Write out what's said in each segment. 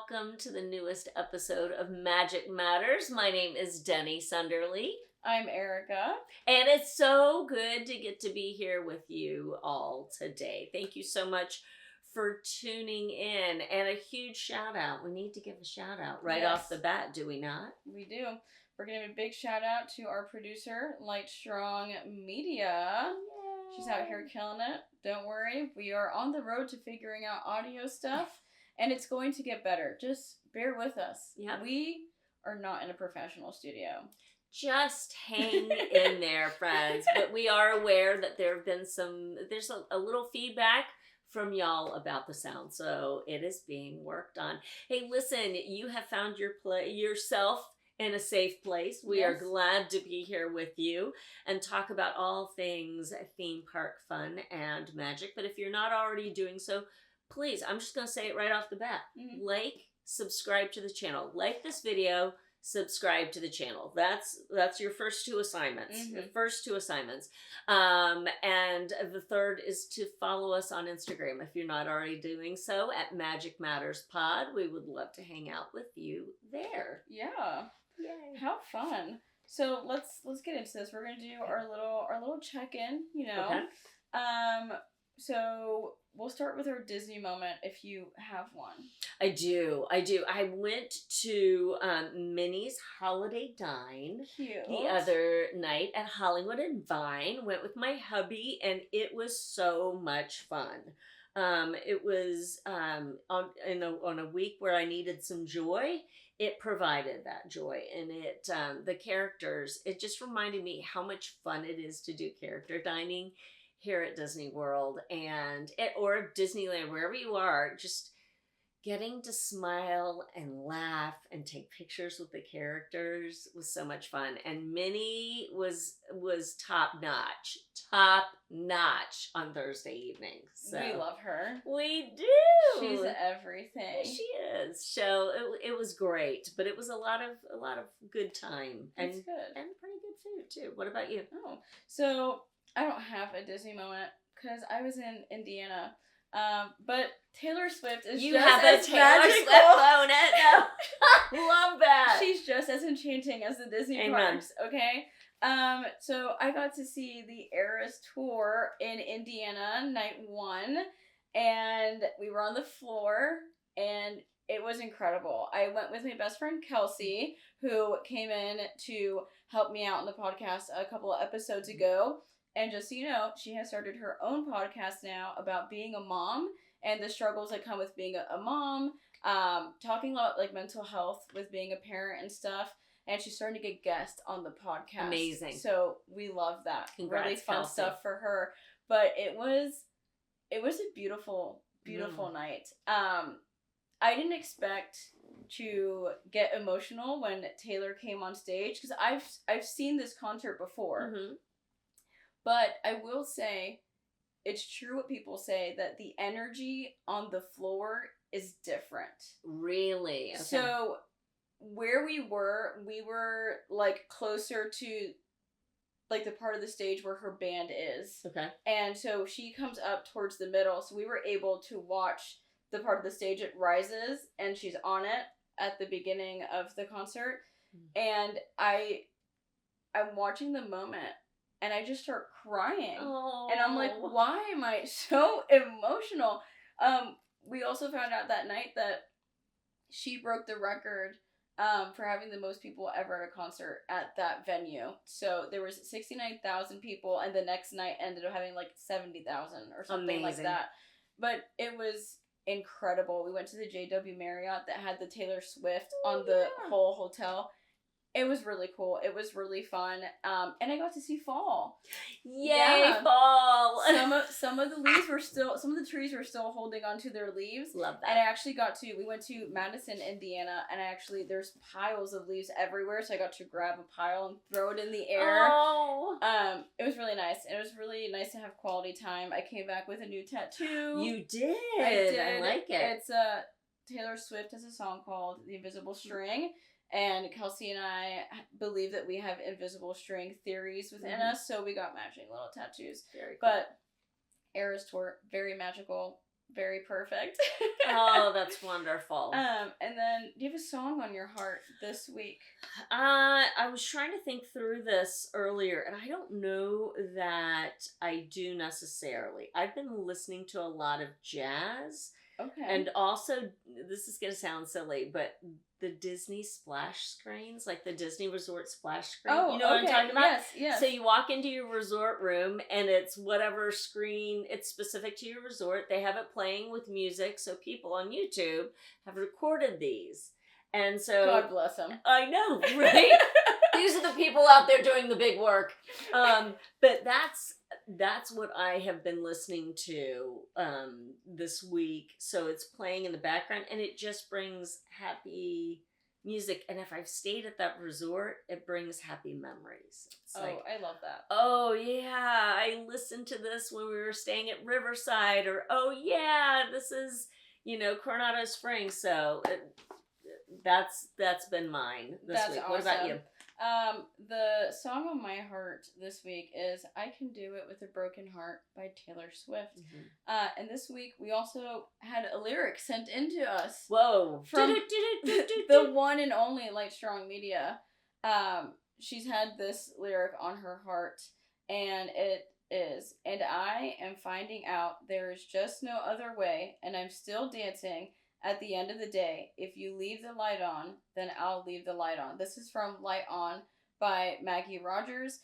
welcome to the newest episode of Magic Matters. My name is Deni Sunderly. I'm Erica. And it's so good to get to be here with you all today. Thank you so much for tuning in. And a huge shout out. We need to give a shout out right off the bat, do we not? We do. We're going to give a big shout out to our producer, Light Strong Media. Yay. She's out here killing it. Don't worry. We are on the road to figuring out audio stuff. And it's going to get better. Just bear with us. Yep. We are not in a professional studio. Just hang in there, friends. But we are aware that there's a little feedback from y'all about the sound. So it is being worked on. Hey, listen, you have found yourself in a safe place. We are glad to be here with you and talk about all things theme park fun and magic. But if you're not already doing so, please, I'm just going to say it right off the bat. Mm-hmm. Like, subscribe to the channel. Like this video, subscribe to the channel. That's your first two assignments. Mm-hmm. The first two assignments. And the third is to follow us on Instagram if you're not already doing so at Magic Matters Pod. We would love to hang out with you there. Yeah. Yay. How fun. So let's get into this. We're going to do our little check-in, you know. Okay. So we'll start with our Disney moment if you have one. I do. I went to Minnie's Holiday Dine the other night at Hollywood and Vine. Went with my hubby, and it was so much fun. It was on a week where I needed some joy. It provided that joy, and the characters. It just reminded me how much fun it is to do character dining here at Disney World or Disneyland, wherever you are, just getting to smile and laugh and take pictures with the characters was so much fun. And Minnie was top notch on Thursday evening. So we love her. We do. She's everything. She is. So it was great, but it was a lot of good time. That's good and pretty good food too. What about you? Oh, so I don't have a Disney moment because I was in Indiana. But Taylor Swift is you just have as a Taylor magical. Swift moment. No. Love that. She's just as enchanting as the Disney parks. Okay. So I got to see the Eras tour in Indiana night 1, and we were on the floor, and it was incredible. I went with my best friend Kelsey, who came in to help me out on the podcast a couple of episodes ago. And just so you know, she has started her own podcast now about being a mom and the struggles that come with being a mom, talking about like mental health with being a parent and stuff. And she's starting to get guests on the podcast. Amazing. So we love that. Congrats, really fun Kelsey. stuff for her. But it was a beautiful, beautiful night. I didn't expect to get emotional when Taylor came on stage because I've seen this concert before. Mm-hmm. But I will say, it's true what people say, that the energy on the floor is different. Really? Okay. So, where we were, like, closer to, like, the part of the stage where her band is. Okay. And so, she comes up towards the middle, so we were able to watch the part of the stage it rises, and she's on it at the beginning of the concert. And I'm watching the moment, and I just start crying. Oh. And I'm like, why am I so emotional? We also found out that night that she broke the record for having the most people ever at a concert at that venue. So there was 69,000 people, and the next night ended up having like 70,000 or something like that. But it was incredible. We went to the JW Marriott that had the Taylor Swift on the whole hotel. It was really cool. It was really fun. And I got to see fall. Yay, fall! Some of the trees were still holding onto their leaves. Love that. And we went to Madison, Indiana, and there's piles of leaves everywhere, so I got to grab a pile and throw it in the air. Oh. It was really nice. It was really nice to have quality time. I came back with a new tattoo. You did. I did. I like it. It's Taylor Swift has a song called The Invisible String. And Kelsey and I believe that we have invisible string theories within us, so we got matching little tattoos. Very cool. But Eras Tour, very magical, very perfect. Oh, that's wonderful. And then do you have a song on your heart this week? I was trying to think through this earlier, and I don't know that I do necessarily. I've been listening to a lot of jazz. Okay. And also, this is going to sound silly, but the Disney splash screens, like the Disney Resort splash screen. Oh, you know what I'm talking about? Yes, yes. So you walk into your resort room and it's whatever screen, it's specific to your resort. They have it playing with music, so people on YouTube have recorded these. And so... God bless them. I know, right? These are the people out there doing the big work. But that's what I have been listening to this week. So it's playing in the background and it just brings happy music. And if I've stayed at that resort, it brings happy memories. It's I love that. Oh yeah, I listened to this when we were staying at Riverside, or oh yeah, this is, Coronado Springs. So that's been mine this week. Awesome. What about you? The song on my heart this week is I Can Do It With a Broken Heart by Taylor Swift. Mm-hmm. And this week we also had a lyric sent in to us. Whoa. From the one and only Light Strong Media. She's had this lyric on her heart, and it is, and I am finding out there is just no other way, and I'm still dancing. At the end of the day, if you leave the light on, then I'll leave the light on. This is from Light On by Maggie Rogers.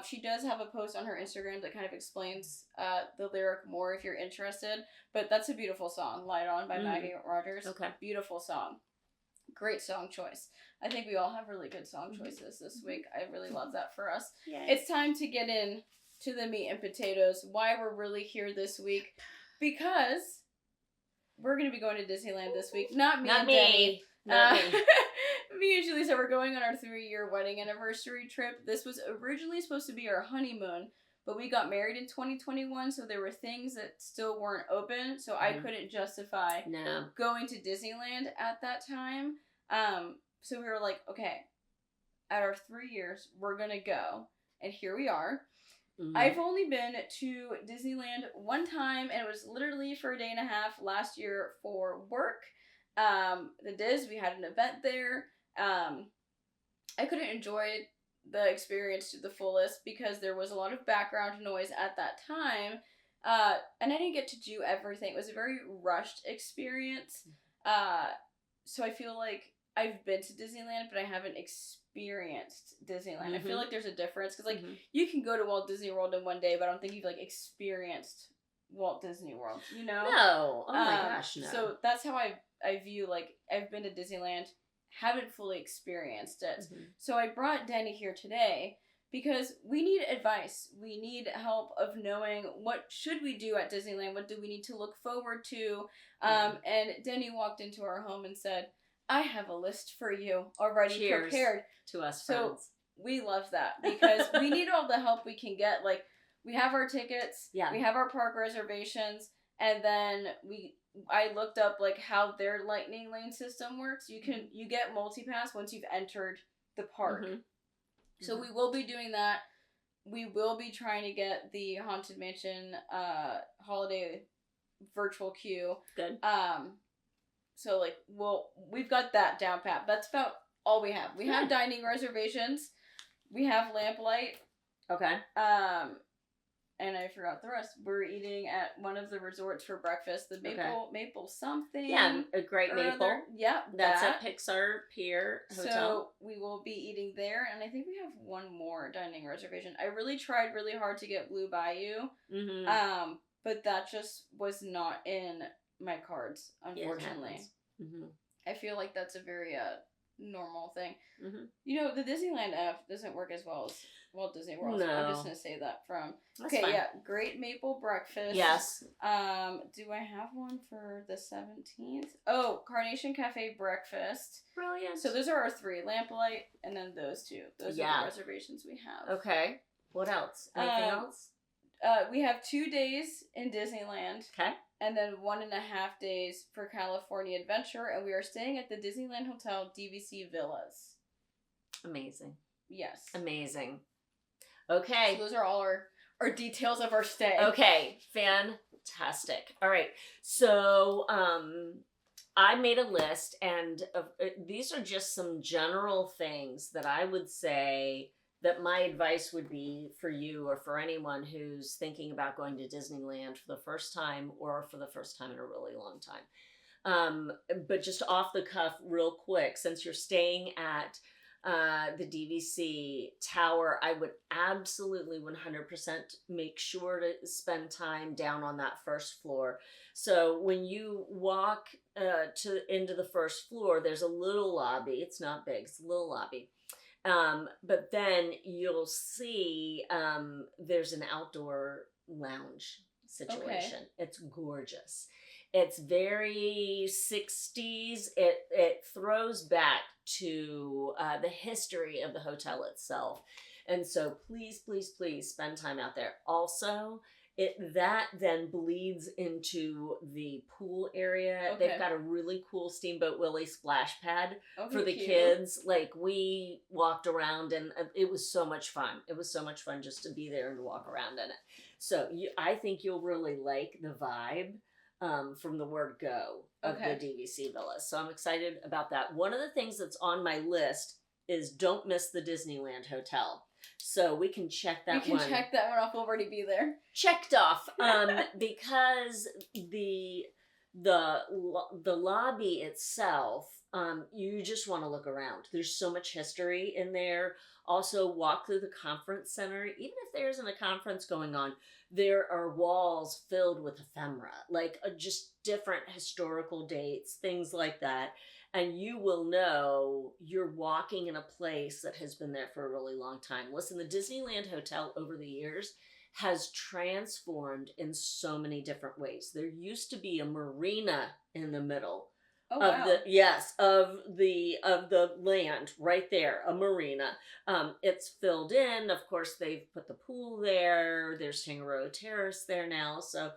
She does have a post on her Instagram that kind of explains the lyric more if you're interested. But that's a beautiful song, Light On by Maggie Rogers. Okay. Beautiful song. Great song choice. I think we all have really good song choices this week. I really love that for us. Yay. It's time to get in to the meat and potatoes. Why we're really here this week. Because... we're going to be going to Disneyland this week. Not me. Me and Julissa are going on our 3-year wedding anniversary trip. This was originally supposed to be our honeymoon, but we got married in 2021, so there were things that still weren't open, so I couldn't justify going to Disneyland at that time. So we were like, okay, at our 3 years, we're going to go. And here we are. Mm-hmm. I've only been to Disneyland one time, and it was literally for a day and a half last year for work. The Diz, we had an event there. I couldn't enjoy the experience to the fullest because there was a lot of background noise at that time, and I didn't get to do everything. It was a very rushed experience. So I feel like I've been to Disneyland, but I haven't experienced Disneyland. Mm-hmm. I feel like there's a difference because, you can go to Walt Disney World in one day, but I don't think you've, experienced Walt Disney World, No. Oh, my gosh, no. So that's how I view, I've been to Disneyland, haven't fully experienced it. Mm-hmm. So I brought Deni here today because we need advice. We need help of knowing what should we do at Disneyland? What do we need to look forward to? And Deni walked into our home and said, I have a list for you already prepared. To us, friends. So we love that because we need all the help we can get. We have our tickets, we have our park reservations, and then I looked up how their lightning lane system works. You get multipass once you've entered the park. Mm-hmm. So we will be doing that. We will be trying to get the Haunted Mansion holiday virtual queue. Good. So, we've got that down pat. That's about all we have. We have dining reservations. We have lamplight. Okay. And I forgot the rest. We're eating at one of the resorts for breakfast. The Maple something. Yeah, a great Maple. Other. Yeah, that's at Pixar Pier Hotel. So we will be eating there, and I think we have one more dining reservation. I really tried really hard to get Blue Bayou. Mm-hmm. But that just was not in my cards, unfortunately. Mm-hmm. I feel like that's a very normal thing. Mm-hmm. The Disneyland app doesn't work as well as Walt Disney World. No. So I'm just gonna say that from. That's fine. Yeah, Great Maple Breakfast. Yes. Do I have one for the 17th? Oh, Carnation Cafe Breakfast. Brilliant. So those are our 3: Lamplight, and then those 2. Those are the reservations we have. Okay. What else? Anything else? We have 2 days in Disneyland. Okay. And then 1.5 days for California Adventure, and we are staying at the Disneyland Hotel DVC Villas. Amazing. Yes. Amazing. Okay. So those are all our details of our stay. Okay, fantastic. All right, so I made a list, and these are just some general things that I would say that my advice would be for you or for anyone who's thinking about going to Disneyland for the first time or for the first time in a really long time. But just off the cuff, real quick, since you're staying at the DVC Tower, I would absolutely 100% make sure to spend time down on that first floor. So when you walk into the first floor, there's a little lobby. It's not big, it's a little lobby. But then you'll see there's an outdoor lounge situation. Okay. It's gorgeous. It's very 60s. It throws back to the history of the hotel itself. And so please, please, please spend time out there. Also, that then bleeds into the pool area. Okay. They've got a really cool Steamboat Willie splash pad for the kids. Like, we walked around and it was so much fun. It was so much fun just to be there and to walk around in it. So I think you'll really like the vibe from the word go of the DVC Villas. So I'm excited about that. One of the things that's on my list is don't miss the Disneyland Hotel. So we can check that one. We can check that one off. We'll already be there. Checked off. Because the lobby itself, you just want to look around. There's so much history in there. Also, walk through the conference center. Even if there isn't a conference going on, there are walls filled with ephemera, like just different historical dates, things like that. And you will know you're walking in a place that has been there for a really long time. Listen, the Disneyland Hotel over the years has transformed in so many different ways. There used to be a marina in the middle of the land right there, a marina. It's filled in. Of course, they've put the pool there. There's Tangaroa Terrace there now. So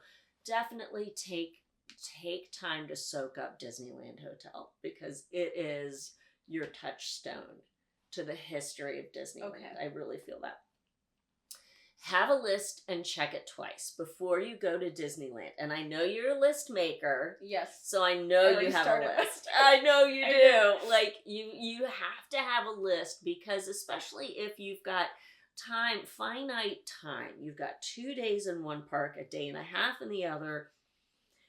definitely take time to soak up Disneyland Hotel, because it is your touchstone to the history of Disneyland. Okay. I really feel that. Have a list and check it twice before you go to Disneyland. And I know you're a list maker. Yes. So I know you have a list. I know you do. Like, you have to have a list, because especially if you've got finite time. You've got 2 days in one park, a day and a half in the other.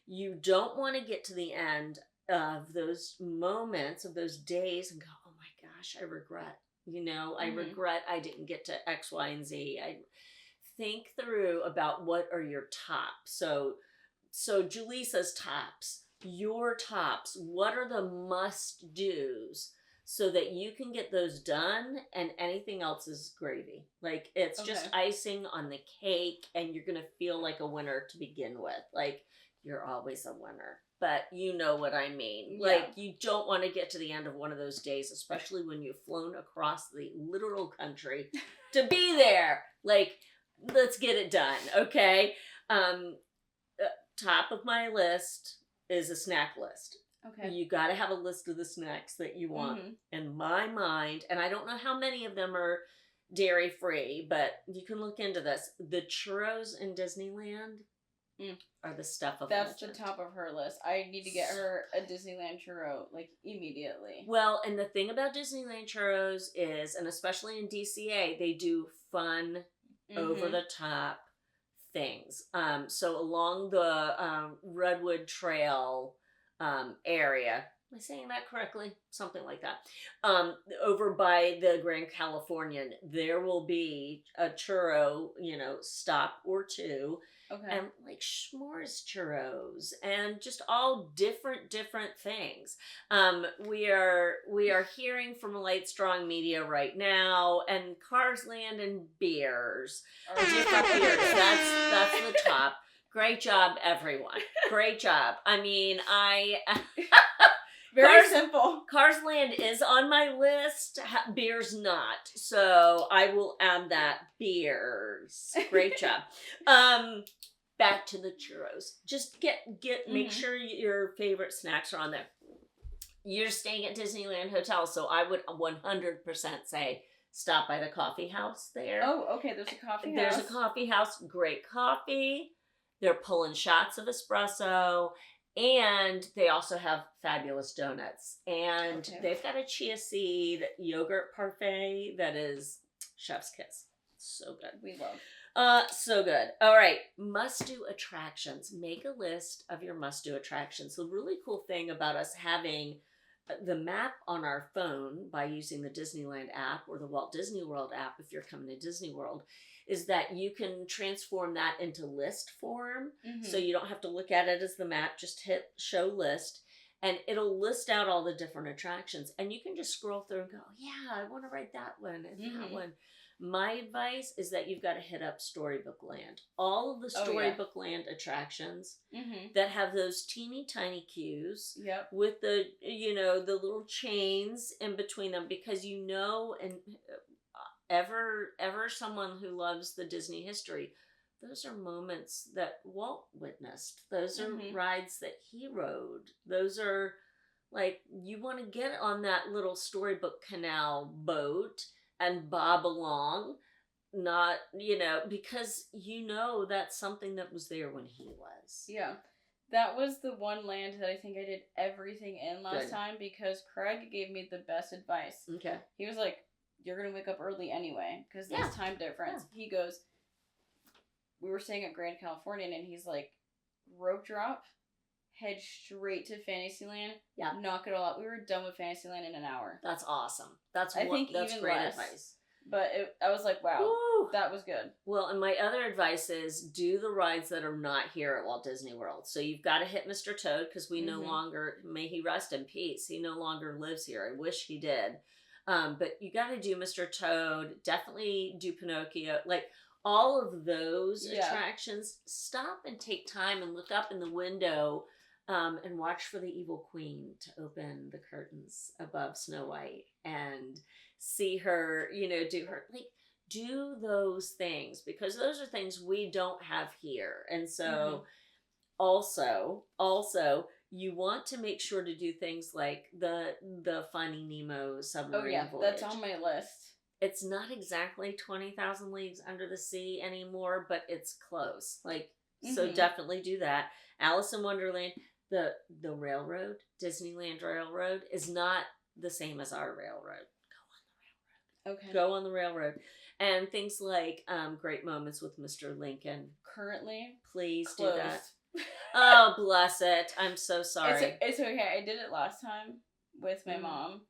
You don't want to get to the end of those moments, of those days, and go, oh my gosh, I regret. I regret I didn't get to X, Y, and Z. I think through about what are your tops. So Julissa's tops, your tops, what are the must-dos so that you can get those done, and anything else is gravy. Like, it's just icing on the cake, and you're going to feel like a winner to begin with. Like, you're always a winner. But you know what I mean. Yeah. Like, you don't want to get to the end of one of those days, especially when you've flown across the literal country to be there. Like, let's get it done, okay? Top of my list is a snack list. Okay. You got to have a list of the snacks that you want. Mm-hmm. In my mind, and I don't know how many of them are dairy-free, but you can look into this. The churros in Disneyland are the stuff of That's legend. The top of her list. I need to get her a Disneyland churro, like, immediately. Well, and the thing about Disneyland churros is, and especially in DCA, they do fun, over-the-top things. So along the Redwood Trail area, am I saying that correctly? Something like that. Over by the Grand Californian, there will be a churro, stop or two. Okay. And like s'mores churros and just all different things. We are hearing from Light Strong Media right now, and Cars Land and beers. Different beers. That's the top. Great job, everyone. Great job. I mean, Very simple. Cars Land is on my list. Beers not. So I will add that. Beers. Great job. Back to the churros. Just make sure your favorite snacks are on there. You're staying at Disneyland Hotel, so I would 100% say stop by the coffee house there. Oh, okay. There's a coffee house. There's a coffee house. Great coffee. They're pulling shots of espresso. And they also have fabulous donuts. And they've got a chia seed yogurt parfait that is chef's kiss. So good. We love. So good. All right. Must-do attractions. Make a list of your must-do attractions. The really cool thing about us having the map on our phone by using the Disneyland app or the Walt Disney World app if you're coming to Disney World is that you can transform that into list form. So you don't have to look at it as the map. Just hit show list and it'll list out all the different attractions. And you can just scroll through and go, yeah, I want to ride that one and that one. My advice is that you've got to hit up Storybook Land. All of the Storybook Land attractions that have those teeny tiny queues with the, the little chains in between them because and ever someone who loves the Disney history, those are moments that Walt witnessed. Those are rides that he rode. Those are like, you want to get on that little Storybook Canal boat and bob along, not, because that's something that was there when he was. Yeah. That was the one land that I think I did everything in last time because Craig gave me the best advice. Okay. He was like, you're going to wake up early anyway because there's time difference. Yeah. He goes, we were staying at Grand Californian and he's like, rope drop, head straight to Fantasyland. Yeah. Knock it all out. We were done with Fantasyland in an hour. That's awesome. That's great advice. But I was like, wow, that was good. Well, and my other advice is do the rides that are not here at Walt Disney World. So you've got to hit Mr. Toad because we no longer, may he rest in peace, he no longer lives here. I wish he did. But you got to do Mr. Toad. Definitely do Pinocchio. Like all of those attractions, stop and take time and look up in the window and watch for the evil queen to open the curtains above Snow White and see her, do those things because those are things we don't have here. And so also you want to make sure to do things like the Finding Nemo submarine voyage. That's on my list. It's not exactly 20,000 Leagues Under the Sea anymore, but it's close. So definitely do that. Alice in Wonderland, the railroad, Disneyland Railroad, is not the same as our railroad. Go on the railroad. And things like Great Moments with Mr. Lincoln. Currently please closed. Do that. Oh, bless it. I'm so sorry. It's okay. I did it last time with my mom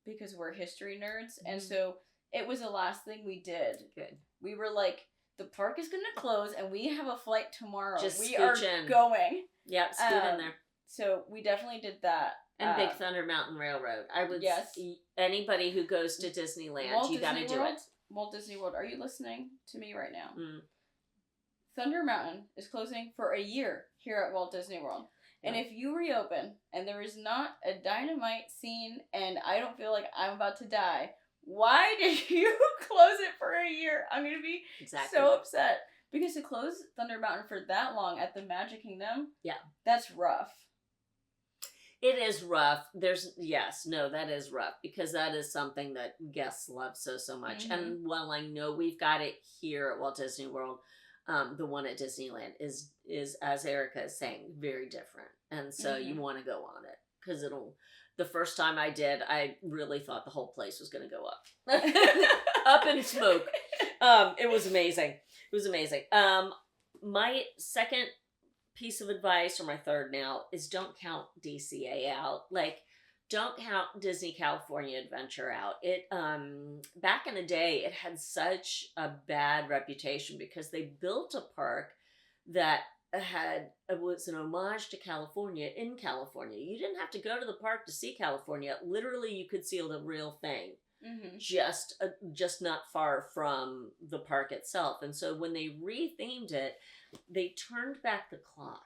because we're history nerds. And so it was the last thing we did. Good. We were like, the park is going to close and we have a flight tomorrow. We are going. Yep, scoot in there. So we definitely did that. And Big Thunder Mountain Railroad. I would anybody who goes to Disneyland, you got to do it. Walt Disney World, are you listening to me right now? Thunder Mountain is closing for a year here at Walt Disney World. And if you reopen and there is not a dynamite scene and I don't feel like I'm about to die, why did you close it for a year? I'm going to be so upset. Because to close Thunder Mountain for that long at the Magic Kingdom, that's rough. It is rough. That is rough because that is something that guests love so much. And while I know we've got it here at Walt Disney World, the one at Disneyland is as Erica is saying, very different. And so you want to go on it because the first time I did, I really thought the whole place was going to go up. Up in smoke. It was amazing. It was amazing. My second piece of advice, or my third now, is don't count DCA out. Don't count Disney California Adventure out. It back in the day, it had such a bad reputation because they built a park that was an homage to California in California. You didn't have to go to the park to see California. Literally, you could see the real thing. Just not far from the park itself. And so when they rethemed it, they turned back the clock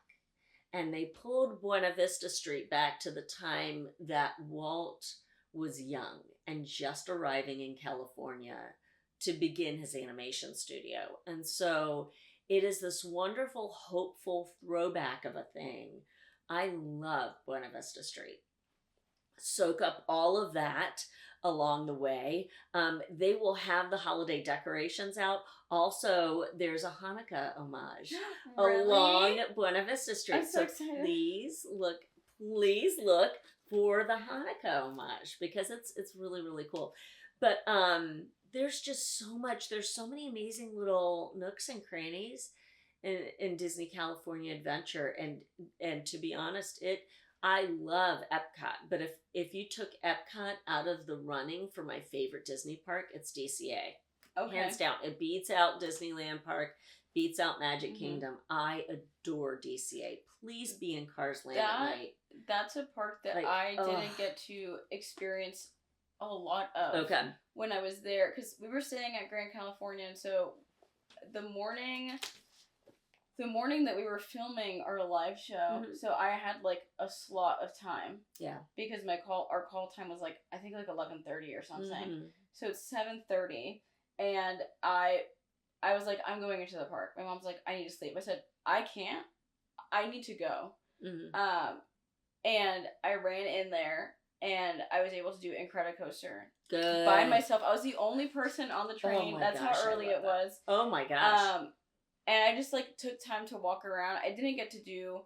and they pulled Buena Vista Street back to the time that Walt was young and just arriving in California to begin his animation studio. And so it is this wonderful, hopeful throwback of a thing. I love Buena Vista Street. Soak up all of that. along the way. They will have the holiday decorations out. Also, there's a Hanukkah homage along Buena Vista Street. I'm so excited. Please look for the Hanukkah homage because it's really, really cool. But there's just so much. There's so many amazing little nooks and crannies in Disney California Adventure, and to be honest, I love Epcot, but if you took Epcot out of the running for my favorite Disney park, it's DCA. Okay. Hands down. It beats out Disneyland Park, beats out Magic Kingdom. I adore DCA. Please be in Cars Land at night. That's a park that I didn't get to experience a lot of when I was there, because we were staying at Grand California, and so the morning that we were filming our live show, so I had like a slot of time. Yeah. Because our call time was like, I think like 11:30 or something. So it's 7:30, and I was like, I'm going into the park. My mom's like, I need to sleep. I said, I can't. I need to go. And I ran in there, and I was able to do Incredicoaster. Good. By myself. I was the only person on the train. That's how early it was. Oh my gosh. And I just, like, took time to walk around. I didn't get to do,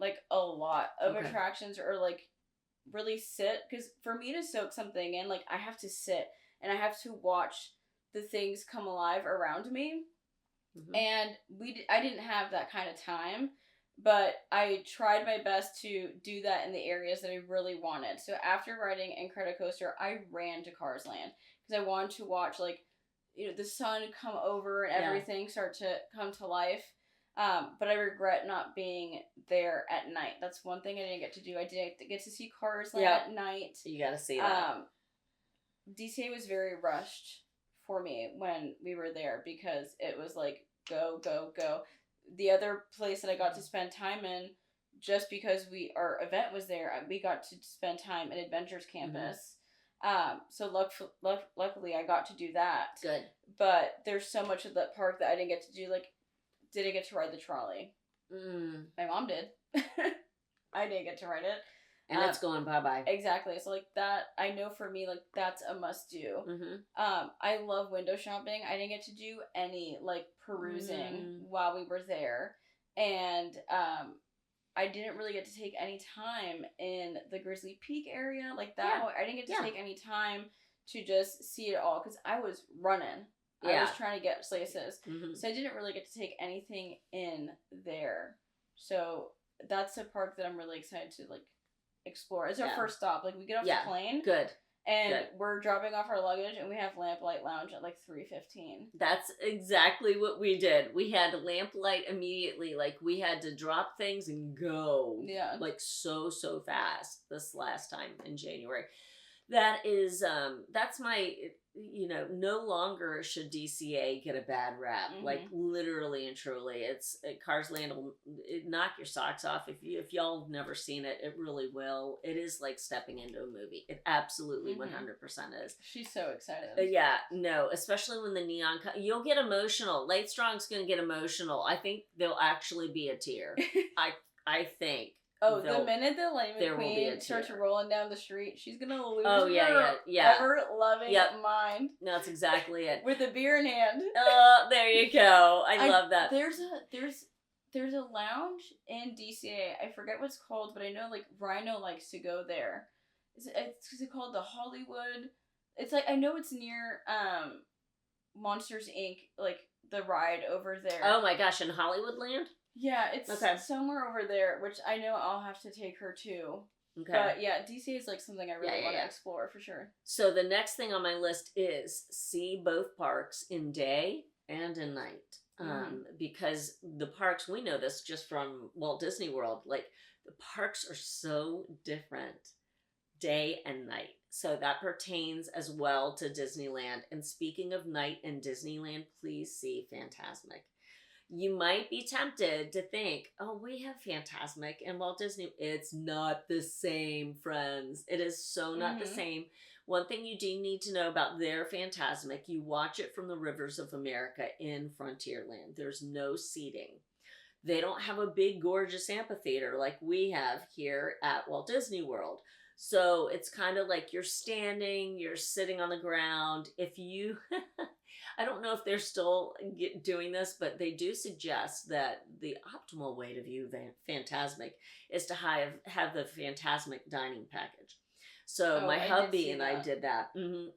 like, a lot of attractions or, like, really sit. Because for me to soak something in, like, I have to sit. And I have to watch the things come alive around me. And I didn't have that kind of time. But I tried my best to do that in the areas that I really wanted. So after riding Incredicoaster, I ran to Cars Land. Because I wanted to watch, like, the sun come over and everything start to come to life. But I regret not being there at night. That's one thing I didn't get to do. I didn't get to see Cars Land at night. You gotta see that. DCA was very rushed for me when we were there because it was like, go, go, go. The other place that I got to spend time in, just because our event was there, we got to spend time in Adventures Campus. So luckily I got to do that. Good. But there's so much of that park that I didn't get to do. Like, didn't get to ride the trolley. My mom did. I didn't get to ride it. And it's going bye-bye. Exactly. So, like, that, I know for me, like, that's a must-do. I love window shopping. I didn't get to do any, like, perusing while we were there. And I didn't really get to take any time in the Grizzly Peak area. Like, that I didn't get to take any time to just see it all. Because I was running. I was trying to get places. So I didn't really get to take anything in there. So that's a park that I'm really excited to, like, explore. It's our first stop. Like, we get off the plane. Good. And we're dropping off our luggage, and we have Lamplight Lounge at, like, 3:15. That's exactly what we did. We had Lamplight immediately. Like, we had to drop things and go. Yeah. Like, so fast this last time in January. That is, that's my, no longer should DCA get a bad rap. Like, literally and truly. Cars Land will knock your socks off. If y'all have never seen it, it really will. It is like stepping into a movie. It absolutely 100% is. She's so excited. Especially when the neon, you'll get emotional. Late Strong's gonna get emotional. I think there'll actually be a tear. I think. Oh, the minute the Lightning McQueen starts rolling down the street, she's gonna lose her ever-loving mind. No, that's exactly it. With a beer in hand. There you go. I love that. There's a lounge in DCA. I forget what it's called, but I know, like, Rhino likes to go there. Is it called the Hollywood? It's like, I know it's near Monsters Inc., like the ride over there. Oh my gosh, in Hollywoodland? Yeah, it's somewhere over there, which I know I'll have to take her to. Okay. But yeah, DC is like something I really want to explore for sure. So the next thing on my list is see both parks in day and in night. Because the parks, we know this just from Walt Disney World, like the parks are so different day and night. So that pertains as well to Disneyland. And speaking of night and Disneyland, please see Fantasmic. You might be tempted to think, oh, we have Fantasmic and Walt Disney. It's not the same, friends. It is so not the same. One thing you do need to know about their Fantasmic, you watch it from the Rivers of America in Frontierland. There's no seating. They don't have a big, gorgeous amphitheater like we have here at Walt Disney World. So it's kind of like you're standing, you're sitting on the ground. If you, I don't know if they're still doing this, but they do suggest that the optimal way to view Fantasmic is to have the Fantasmic dining package. So my hubby and I did that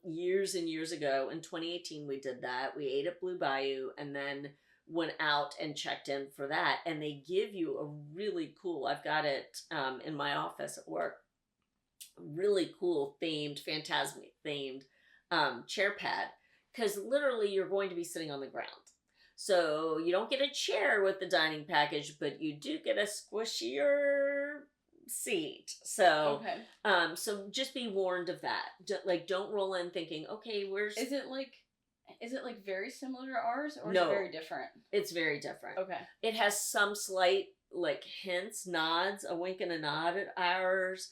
years and years ago. In 2018, we did that. We ate at Blue Bayou and then went out and checked in for that. And they give you a really cool, I've got it in my office at work, really cool themed, Fantasmic themed chair pad. Because literally you're going to be sitting on the ground. So you don't get a chair with the dining package, but you do get a squishier seat. So so just be warned of that. Like, don't roll in thinking, okay, where's... Is it like very similar to ours, or is it very different? It's very different. Okay. It has some slight like hints, nods, a wink and a nod at ours,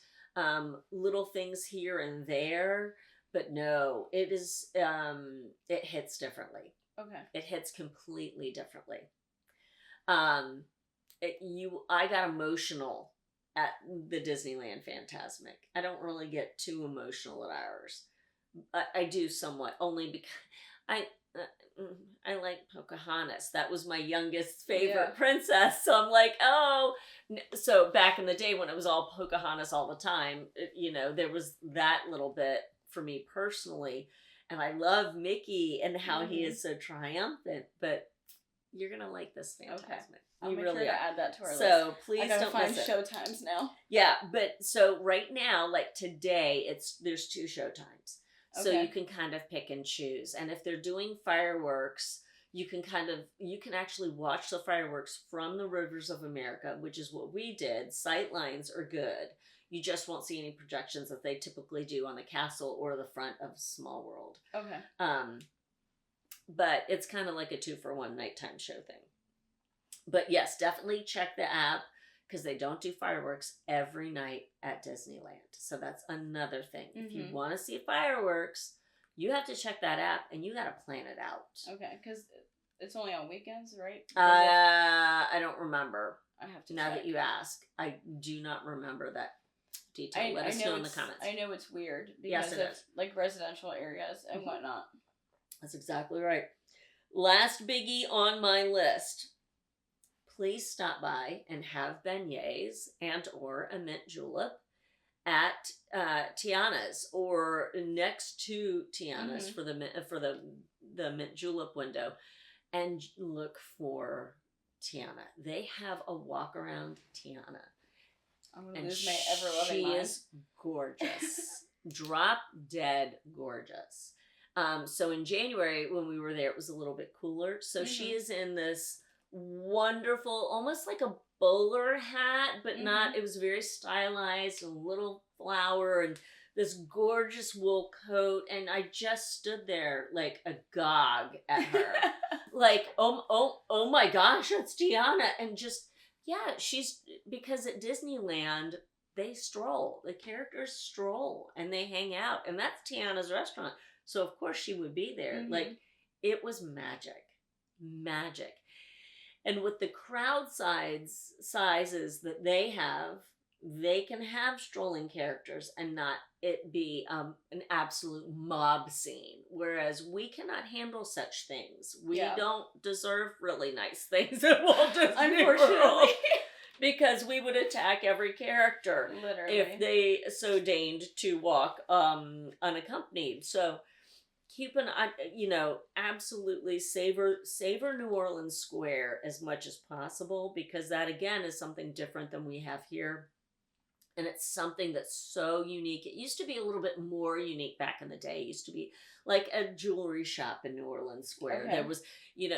little things here and there, but no, it is it hits differently. Okay. It hits completely differently. I got emotional at the Disneyland Fantasmic. I don't really get too emotional at ours. I do somewhat, only because I like Pocahontas. That was my youngest favorite princess. So I'm like, oh. So back in the day when it was all Pocahontas all the time, there was that little bit for me personally. And I love Mickey and how he is so triumphant. But you're going to like this Fantasmic. Okay. I'll make sure to add that to our list. So please don't miss it. Show times now. Yeah, but so right now, like today, there's 2 show times. So you can kind of pick and choose. And if they're doing fireworks, you can actually watch the fireworks from the Rivers of America, which is what we did. Sight lines are good. You just won't see any projections that they typically do on the castle or the front of Small World. Okay. But it's kind of like a 2-for-1 nighttime show thing. But yes, definitely check the app, because they don't do fireworks every night at Disneyland. So that's another thing. If you want to see fireworks, you have to check that app, and you got to plan it out. Okay, because it's only on weekends, right? I don't remember. I have to Now check. that you ask, I do not remember that detail. Let us know in the comments. I know it's weird because of like residential areas and whatnot. That's exactly right. Last biggie on my list. Please stop by and have beignets and or a mint julep at Tiana's or next to Tiana's for the mint julep window, and look for Tiana. They have a walk around Tiana. I'm gonna lose my ever loving mind. She is gorgeous, drop dead gorgeous. So in January when we were there, it was a little bit cooler. So she is in this wonderful, almost like a bowler hat, but not. It was very stylized, a little flower, and this gorgeous wool coat. And I just stood there like agog at her, like, oh my gosh, that's Tiana. And just she's, because at Disneyland they stroll, the characters stroll and they hang out, and that's Tiana's restaurant. So of course she would be there. Like, it was magic. And with the crowd sizes that they have, they can have strolling characters and not it be an absolute mob scene. Whereas we cannot handle such things. We don't deserve really nice things at Walt Disney World, unfortunately. Because we would attack every character. Literally. If they so deigned to walk unaccompanied. So keep an eye, absolutely savor New Orleans Square as much as possible, because that again is something different than we have here. And it's something that's so unique. It used to be a little bit more unique back in the day. It used to be like a jewelry shop in New Orleans Square. Okay. There was,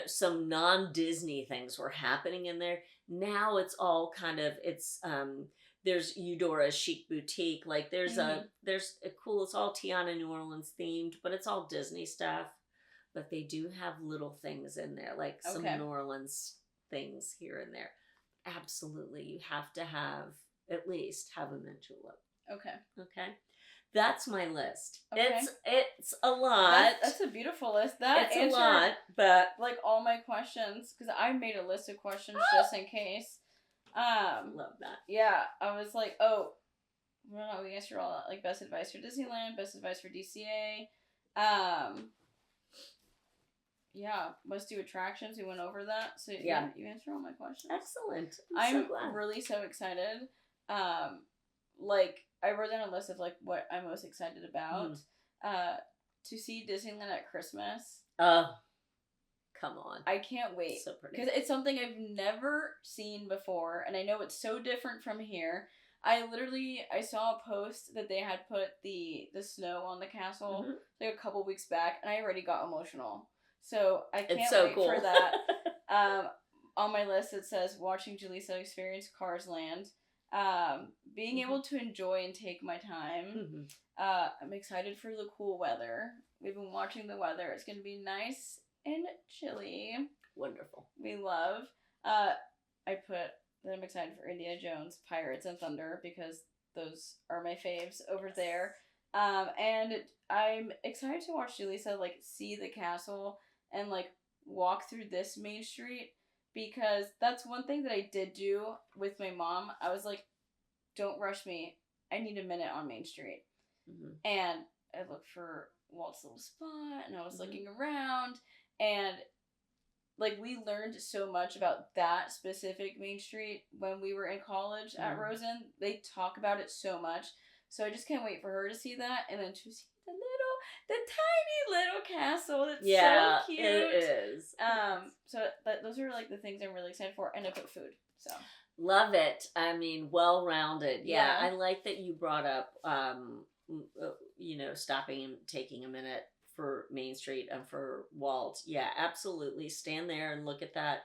some non-Disney things were happening in there. Now it's all kind of, there's Eudora's Chic Boutique. Like there's a cool, it's all Tiana New Orleans themed, but it's all Disney stuff. But they do have little things in there, like some New Orleans things here and there. Absolutely. You have to at least have a mint julep. Okay. That's my list. Okay. It's a lot. That's a beautiful list. It's a lot, but like all my questions, because I made a list of questions just in case. Love that. Yeah, I was like, well, we answered all that, like best advice for Disneyland, best advice for DCA. Yeah, must do attractions. We went over that. So yeah, you answered all my questions. Excellent. I'm really so excited. Like I wrote down a list of like what I'm most excited about. To see Disneyland at Christmas. Oh, come on. I can't wait. So pretty. Because it's something I've never seen before, and I know it's so different from here. I saw a post that they had put the snow on the castle like a couple weeks back, and I already got emotional. So I can't wait for that. On my list it says watching Julissa experience Cars Land. Being able to enjoy and take my time. I'm excited for the cool weather. We've been watching the weather. It's going to be nice and chilly. Wonderful. We love. I put that I'm excited for Indiana Jones, Pirates, and Thunder because those are my faves over there. And I'm excited to watch Julissa like see the castle and like walk through this main street because that's one thing that I did do with my mom. I was like, don't rush me. I need a minute on Main Street. And I looked for Walt's little spot and I was looking around and like we learned so much about that specific Main Street when we were in college at Rosen. They talk about it so much. So I just can't wait for her to see that and then to see the tiny little castle. That's so cute. It is. So those are like the things I'm really excited for, and I put food. So love it. I mean, well-rounded. Yeah, I like that you brought up, stopping and taking a minute for Main Street and for Walt. Yeah, absolutely. Stand there and look at that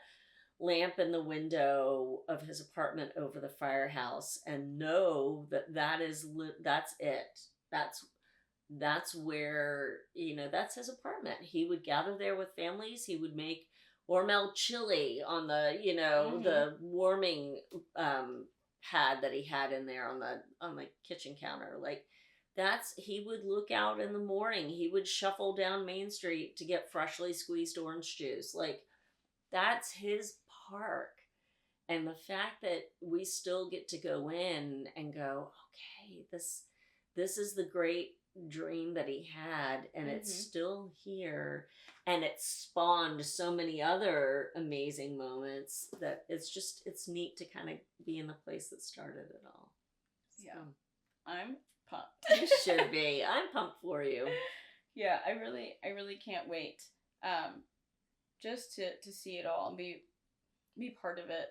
lamp in the window of his apartment over the firehouse and know that that's it. That's where, that's his apartment. He would gather there with families. He would make Hormel chili on the, the warming pad that he had in there on the kitchen counter. Like he would look out in the morning. He would shuffle down Main Street to get freshly squeezed orange juice. Like that's his park. And the fact that we still get to go in and go, okay, this is the great dream that he had and it's still here and it spawned so many other amazing moments that it's neat to kind of be in the place that started it all. So. Yeah, I'm pumped. You should be. I'm pumped for you. Yeah, I really can't wait just to see it all and be part of it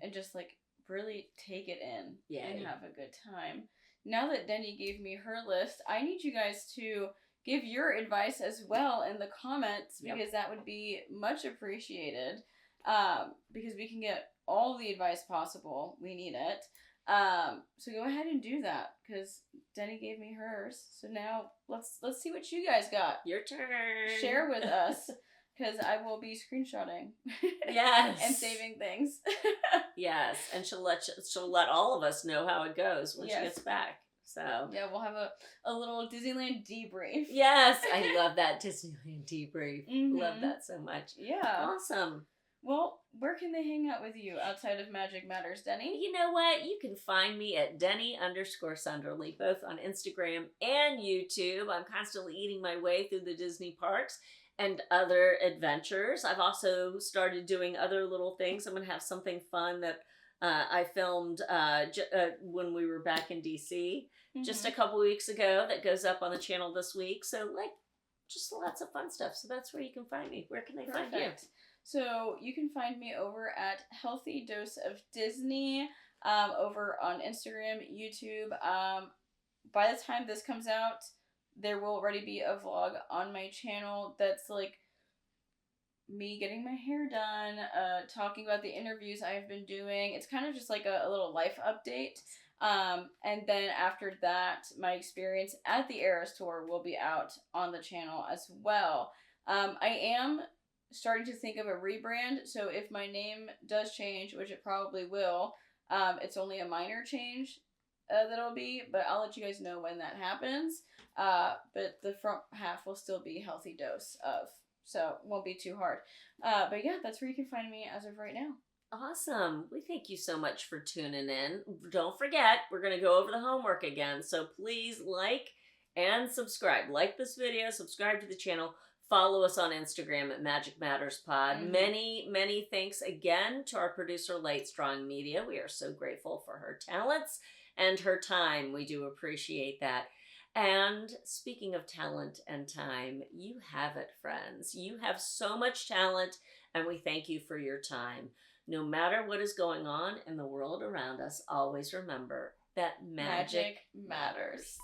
and just like really take it in and have a good time. Now that Deni gave me her list, I need you guys to give your advice as well in the comments because that would be much appreciated because we can get all the advice possible. We need it. So go ahead and do that because Deni gave me hers. So now let's see what you guys got. Your turn. Share with us because I will be screenshotting. Yes. And saving things. Yes, and she'll let all of us know how it goes when she gets back. So yeah, we'll have a little Disneyland debrief. Yes, I love that Disneyland debrief. Love that so much. Yeah. Awesome. Well, where can they hang out with you outside of Magic Matters, Deni? You know what? You can find me at Deni_Sunderly, both on Instagram and YouTube. I'm constantly eating my way through the Disney parks and other adventures. I've also started doing other little things. I'm going to have something fun that I filmed when we were back in DC just a couple weeks ago that goes up on the channel this week. So, just lots of fun stuff. So that's where you can find me. Where can they find you? So you can find me over at Healthy Dose of Disney over on Instagram, YouTube. By the time this comes out, there will already be a vlog on my channel that's like me getting my hair done, talking about the interviews I've been doing. It's kind of just like a little life update. And then after that, my experience at the Eras Tour will be out on the channel as well. I am starting to think of a rebrand, so if my name does change, which it probably will, it's only a minor change that it'll be, but I'll let you guys know when that happens. But the front half will still be Healthy Dose of, so it won't be too hard. But yeah, that's where you can find me as of right now. Awesome. We thank you so much for tuning in. Don't forget, we're going to go over the homework again. So please like and subscribe. Like this video, subscribe to the channel. Follow us on Instagram at Magic Matters Pod. Mhm. Many thanks again to our producer, Light Strong Media. We are so grateful for her talents and her time. We do appreciate that. And speaking of talent and time, you have it, friends. You have so much talent, and we thank you for your time. No matter what is going on in the world around us, always remember that magic matters.